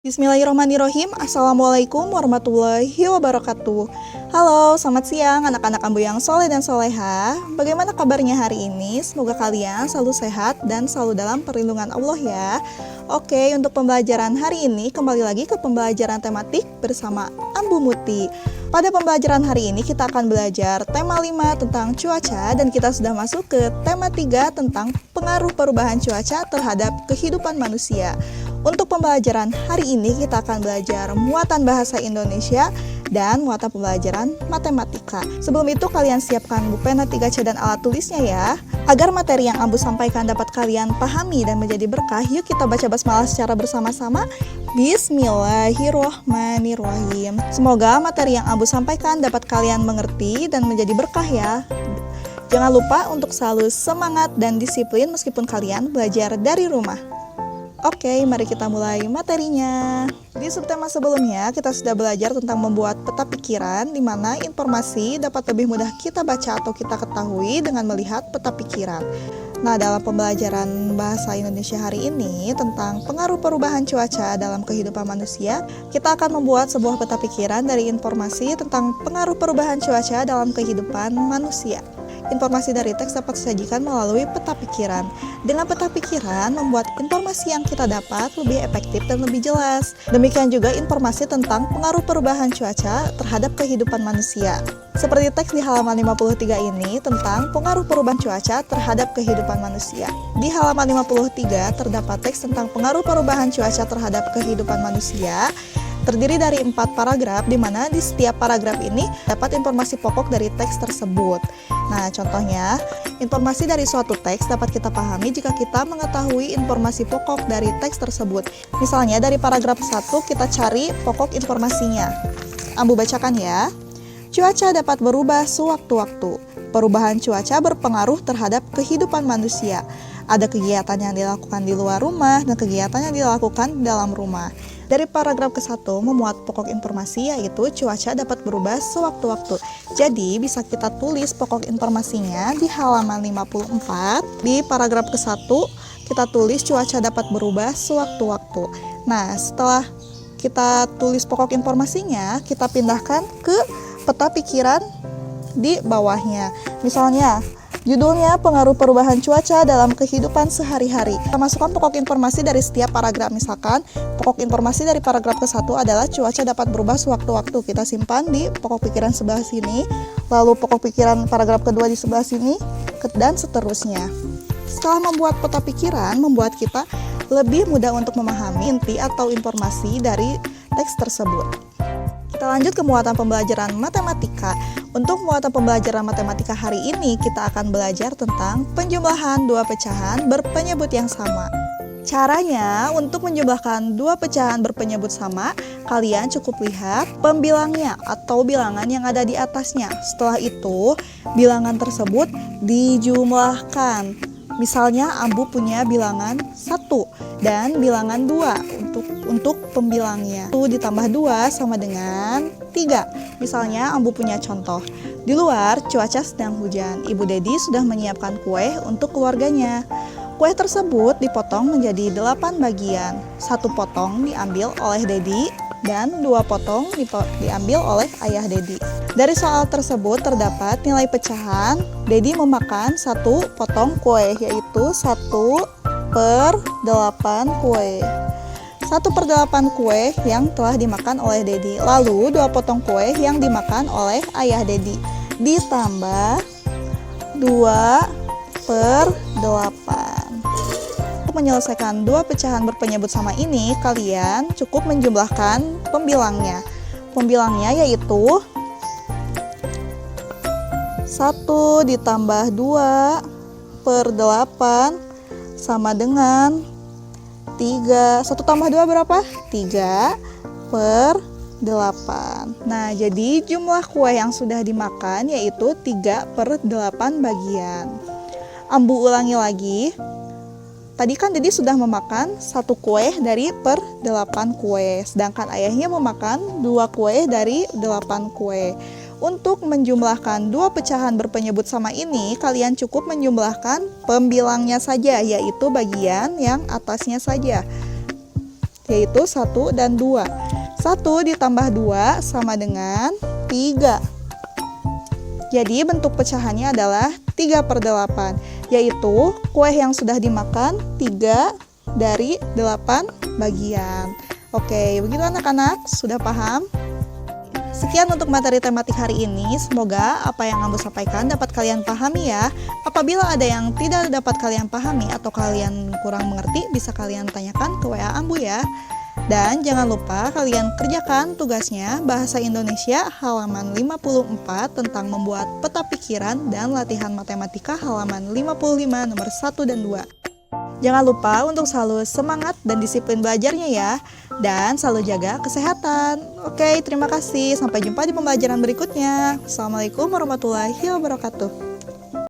Bismillahirrahmanirrahim. Assalamualaikum warahmatullahi wabarakatuh. Halo, selamat siang anak-anak Ambu yang soleh dan soleha. Bagaimana kabarnya hari ini? Semoga kalian selalu sehat dan selalu dalam perlindungan Allah ya. Oke, untuk pembelajaran hari ini kembali lagi ke pembelajaran tematik bersama Ambu Muti. Pada pembelajaran hari ini kita akan belajar tema 5 tentang cuaca dan kita sudah masuk ke tema 3 tentang pengaruh perubahan cuaca terhadap kehidupan manusia. Untuk pembelajaran hari ini kita akan belajar muatan bahasa Indonesia dan muatan pembelajaran matematika. Sebelum itu kalian siapkan buku pena 3C dan alat tulisnya ya. Agar materi yang Ambu sampaikan dapat kalian pahami dan menjadi berkah, yuk kita baca basmalah secara bersama-sama. Bismillahirrahmanirrahim. Semoga materi yang Ambu sampaikan dapat kalian mengerti dan menjadi berkah ya. Jangan lupa untuk selalu semangat dan disiplin meskipun kalian belajar dari rumah. Oke, mari kita mulai materinya. Di subtema sebelumnya, kita sudah belajar tentang membuat peta pikiran, di mana informasi dapat lebih mudah kita baca atau kita ketahui dengan melihat peta pikiran. Nah, dalam pembelajaran bahasa Indonesia hari ini tentang pengaruh perubahan cuaca dalam kehidupan manusia, kita akan membuat sebuah peta pikiran dari informasi tentang pengaruh perubahan cuaca dalam kehidupan manusia. Informasi dari teks dapat disajikan melalui peta pikiran. Dengan peta pikiran, membuat informasi yang kita dapat lebih efektif dan lebih jelas. Demikian juga informasi tentang pengaruh perubahan cuaca terhadap kehidupan manusia. Seperti teks di halaman 53 ini tentang pengaruh perubahan cuaca terhadap kehidupan manusia. Di halaman 53 terdapat teks tentang pengaruh perubahan cuaca terhadap kehidupan manusia. Terdiri dari 4 paragraf, di mana di setiap paragraf ini dapat informasi pokok dari teks tersebut. Nah, contohnya, informasi dari suatu teks dapat kita pahami jika kita mengetahui informasi pokok dari teks tersebut. Misalnya, dari paragraf 1 kita cari pokok informasinya. Ambu bacakan ya. Cuaca dapat berubah sewaktu-waktu. Perubahan cuaca berpengaruh terhadap kehidupan manusia. Ada kegiatan yang dilakukan di luar rumah dan kegiatan yang dilakukan di dalam rumah. Dari paragraf ke-1 memuat pokok informasi yaitu cuaca dapat berubah sewaktu-waktu. Jadi bisa kita tulis pokok informasinya di halaman 54. Di paragraf ke-1 kita tulis cuaca dapat berubah sewaktu-waktu. Nah, setelah kita tulis pokok informasinya, kita pindahkan ke peta pikiran di bawahnya. Misalnya, judulnya pengaruh perubahan cuaca dalam kehidupan sehari-hari. Kita masukkan pokok informasi dari setiap paragraf. Misalkan pokok informasi dari paragraf ke-1 adalah cuaca dapat berubah sewaktu-waktu. Kita simpan di pokok pikiran sebelah sini. Lalu pokok pikiran paragraf kedua di sebelah sini, dan seterusnya. Setelah membuat peta pikiran, membuat kita lebih mudah untuk memahami inti atau informasi dari teks tersebut. Kita lanjut ke muatan pembelajaran matematika. Untuk muatan pembelajaran matematika hari ini, kita akan belajar tentang penjumlahan dua pecahan berpenyebut yang sama. Caranya, untuk menjumlahkan dua pecahan berpenyebut sama, kalian cukup lihat pembilangnya atau bilangan yang ada di atasnya. Setelah itu, bilangan tersebut dijumlahkan. Misalnya, Ambu punya bilangan 1 dan bilangan 2 untuk pembilangnya. 1 ditambah 2 sama dengan 3. Misalnya, Ambu punya contoh. Di luar, cuaca sedang hujan. Ibu Dedi sudah menyiapkan kue untuk keluarganya. Kue tersebut dipotong menjadi 8 bagian. 1 potong diambil oleh Dedi dan 2 potong diambil oleh ayah Dedi. Dari soal tersebut terdapat nilai pecahan. Dedi memakan 1 potong kue, yaitu 1/8 kue. 1/8 kue yang telah dimakan oleh Dedi. Lalu 2 potong kue yang dimakan oleh ayah Dedi. Ditambah 2/8. Untuk menyelesaikan dua pecahan berpenyebut sama ini, kalian cukup menjumlahkan pembilangnya. Pembilangnya yaitu 1 ditambah 2/8 sama dengan 3. 1 tambah 2 berapa? 3/8. Nah, jadi jumlah kue yang sudah dimakan yaitu 3/8 bagian. Ambu ulangi lagi. Tadi kan Dedi sudah memakan 1 kue dari 8 kue, sedangkan ayahnya memakan 2 kue dari 8 kue. Untuk menjumlahkan dua pecahan berpenyebut sama ini, kalian cukup menjumlahkan pembilangnya saja, yaitu bagian yang atasnya saja. yaitu 1 dan 2. 1 ditambah 2 sama dengan 3. Jadi bentuk pecahannya adalah 3/8, yaitu kue yang sudah dimakan 3 dari 8 bagian. Oke, begitu anak-anak, sudah paham? Sekian untuk materi tematik hari ini. Semoga apa yang Ambu sampaikan dapat kalian pahami ya. Apabila ada yang tidak dapat kalian pahami atau kalian kurang mengerti, bisa kalian tanyakan ke WA Ambu ya. Dan jangan lupa kalian kerjakan tugasnya Bahasa Indonesia halaman 54 tentang membuat peta pikiran dan latihan matematika halaman 55 nomor 1 dan 2. Jangan lupa untuk selalu semangat dan disiplin belajarnya ya. Dan selalu jaga kesehatan. Oke, terima kasih. Sampai jumpa di pembelajaran berikutnya. Assalamualaikum warahmatullahi wabarakatuh.